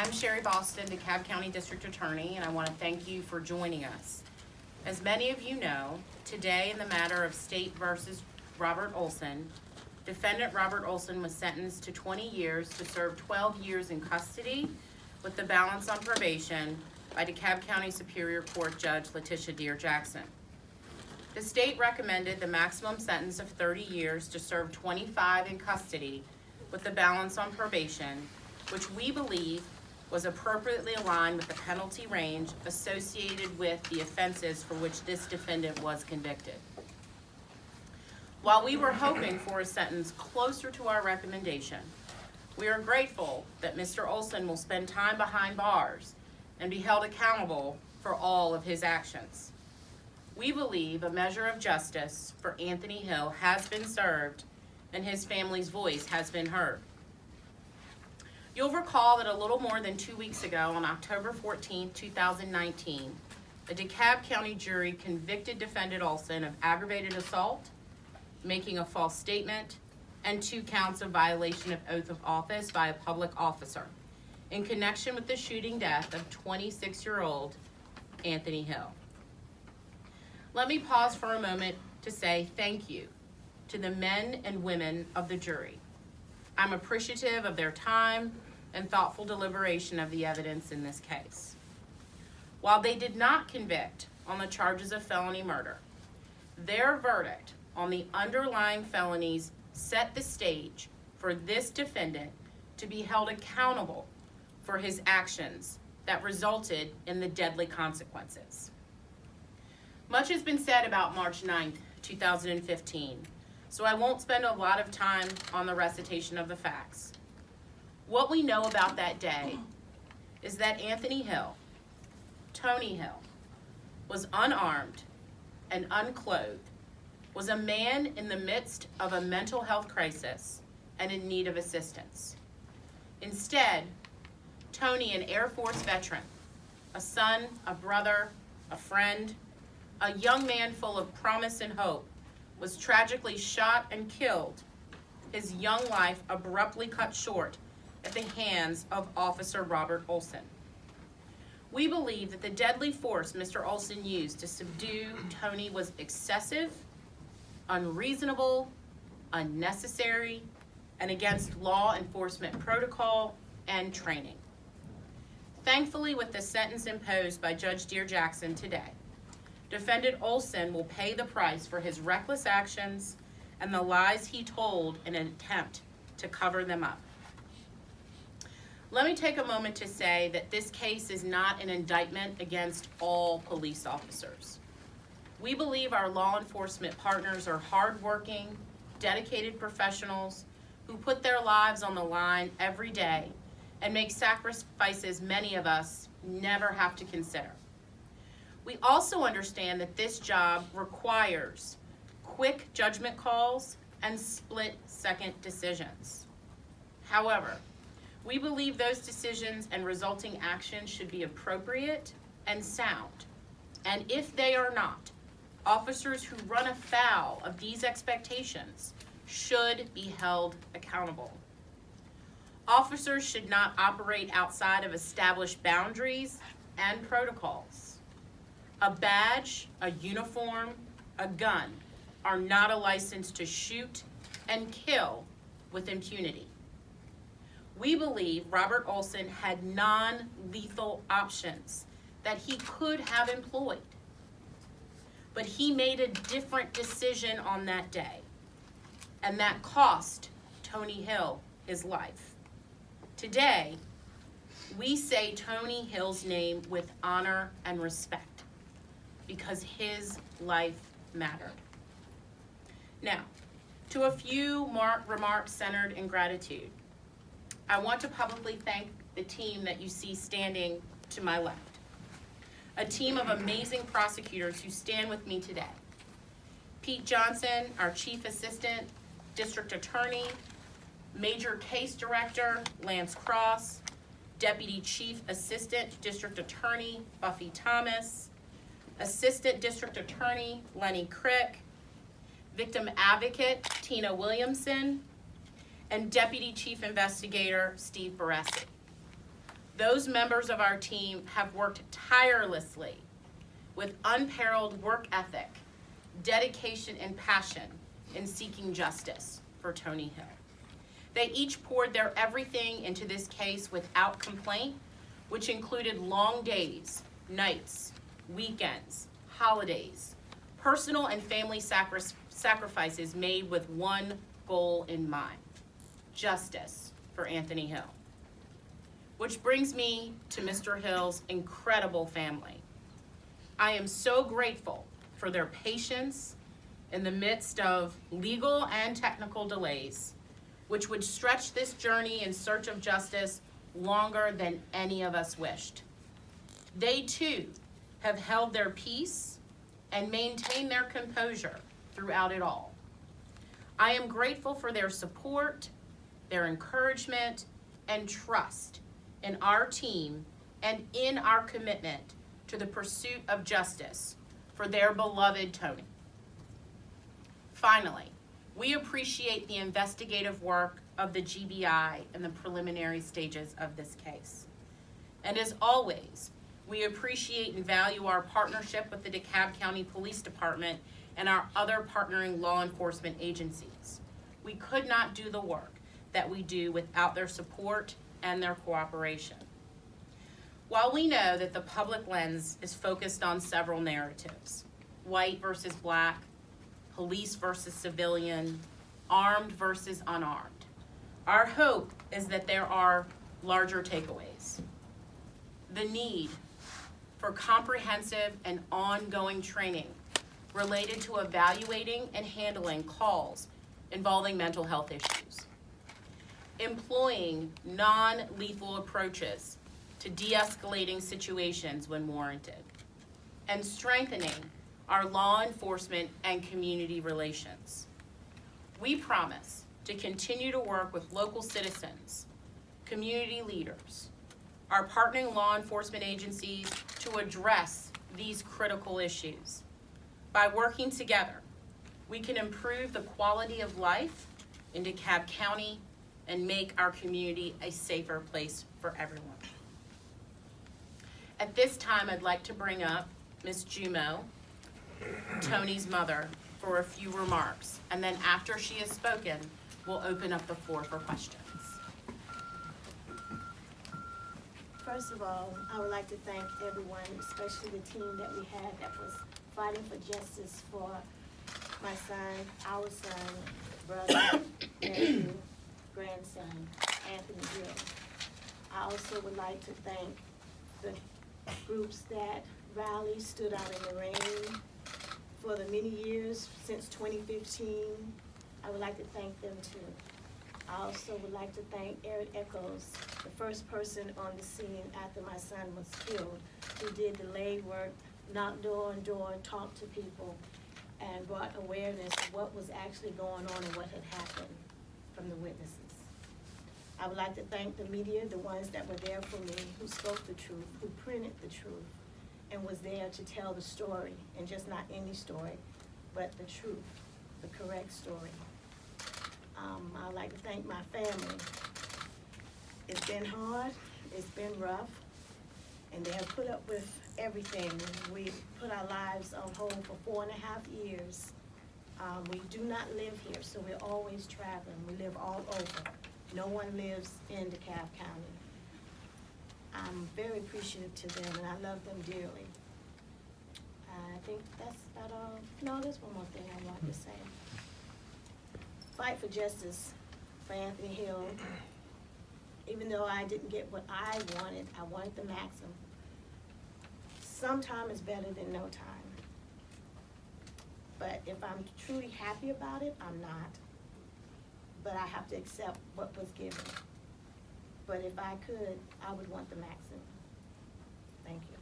I'm Sherry Boston, DeKalb County District Attorney, and I want to thank you for joining us. As many of you know, today in the matter of State versus Robert Olsen, defendant Robert Olsen was sentenced to 20 years to serve 12 years in custody with the balance on probation by DeKalb County Superior Court Judge Latisha Dear Jackson. The state recommended the maximum sentence of 30 years to serve 25 in custody with the balance on probation, which we believe was appropriately aligned with the penalty range associated with the offenses for which this defendant was convicted. While we were hoping for a sentence closer to our recommendation, we are grateful that Mr. Olsen will spend time behind bars and be held accountable for all of his actions. We believe a measure of justice for Anthony Hill has been served and his family's voice has been heard. You'll recall that a little more than 2 weeks ago, on October 14, 2019, a DeKalb County jury convicted defendant Olsen of aggravated assault, making a false statement, and 2 counts of violation of oath of office by a public officer in connection with the shooting death of 26-year-old Anthony Hill. Let me pause for a moment to say thank you to the men and women of the jury. I'm appreciative of their time and thoughtful deliberation of the evidence in this case. While they did not convict on the charges of felony murder, their verdict on the underlying felonies set the stage for this defendant to be held accountable for his actions that resulted in the deadly consequences. Much has been said about March 9th, 2015, so I won't spend a lot of time on the recitation of the facts. What we know about that day is that Anthony Hill, Tony Hill, was unarmed and unclothed, was a man in the midst of a mental health crisis and in need of assistance. Instead, Tony, an Air Force veteran, a son, a brother, a friend, a young man full of promise and hope, was tragically shot and killed, his young life abruptly cut short at the hands of Officer Robert Olsen. We believe that the deadly force Mr. Olsen used to subdue Tony was excessive, unreasonable, unnecessary, and against law enforcement protocol and training. Thankfully, with the sentence imposed by Judge Dear Jackson today, defendant Olsen will pay the price for his reckless actions and the lies he told in an attempt to cover them up. Let me take a moment to say that this case is not an indictment against all police officers. We believe our law enforcement partners are hardworking, dedicated professionals who put their lives on the line every day and make sacrifices many of us never have to consider. We also understand that this job requires quick judgment calls and split-second decisions. However, we believe those decisions and resulting action should be appropriate and sound. And if they are not, officers who run afoul of these expectations should be held accountable. Officers should not operate outside of established boundaries and protocols. A badge, a uniform, a gun are not a license to shoot and kill with impunity. We believe Robert Olsen had non-lethal options that he could have employed, but he made a different decision on that day, and that cost Tony Hill his life. Today, we say Tony Hill's name with honor and respect, because his life mattered. Now, to a few remarks centered in gratitude, I want to publicly thank the team that you see standing to my left. A team of amazing prosecutors who stand with me today. Pete Johnson, our Chief Assistant District Attorney, Major Case Director, Lance Cross, Deputy Chief Assistant District Attorney, Buffy Thomas, Assistant District Attorney, Lenny Crick, Victim Advocate, Tina Williamson, and Deputy Chief Investigator, Steve Baresi. Those members of our team have worked tirelessly with unparalleled work ethic, dedication, and passion in seeking justice for Tony Hill. They each poured their everything into this case without complaint, which included long days, nights, weekends, holidays, personal and family sacrifices made with one goal in mind: justice for Anthony Hill. Which brings me to Mr. Hill's incredible family. I am so grateful for their patience in the midst of legal and technical delays, which would stretch this journey in search of justice longer than any of us wished. They too have held their peace and maintained their composure throughout it all. I am grateful for their support, their encouragement, and trust in our team and in our commitment to the pursuit of justice for their beloved Tony. Finally, we appreciate the investigative work of the GBI in the preliminary stages of this case. And as always, we appreciate and value our partnership with the DeKalb County Police Department and our other partnering law enforcement agencies. We could not do the work that we do without their support and their cooperation. While we know that the public lens is focused on several narratives: white versus black, police versus civilian, armed versus unarmed, our hope is that there are larger takeaways. The need for comprehensive and ongoing training related to evaluating and handling calls involving mental health issues, employing non-lethal approaches to de-escalating situations when warranted, and strengthening our law enforcement and community relations. We promise to continue to work with local citizens, community leaders, our partnering law enforcement agencies to address these critical issues. By working together, we can improve the quality of life in DeKalb County and make our community a safer place for everyone. At this time, I'd like to bring up Ms. Jumo, Tony's mother, for a few remarks. And then after she has spoken, we'll open up the floor for questions. First of all, I would like to thank everyone, especially the team that we had that was fighting for justice for my son, our son, brother, nephew, grandson, Anthony Hill. I also would like to thank the groups that rallied, stood out in the rain for the many years since 2015. I would like to thank them too. I also would like to thank Eric Echoes, the first person on the scene after my son was killed, who did the legwork, knocked door on door, talked to people, and brought awareness of what was actually going on and what had happened from the witnesses. I would like to thank the media, the ones that were there for me, who spoke the truth, who printed the truth, and was there to tell the story, and just not any story, but the truth, the correct story. I'd like to thank my family. It's been hard, it's been rough, and they have put up with everything. We put our lives on hold for 4.5 years. We do not live here, so we're always traveling. We live all over. No one lives in DeKalb County. I'm very appreciative to them, and I love them dearly. I think that's about all. No, there's one more thing I want to say. Fight for justice for Anthony Hill. Even though I didn't get what I wanted the maximum. Some time is better than no time. But if I'm truly happy about it, I'm not. But I have to accept what was given. But if I could, I would want the maximum. Thank you.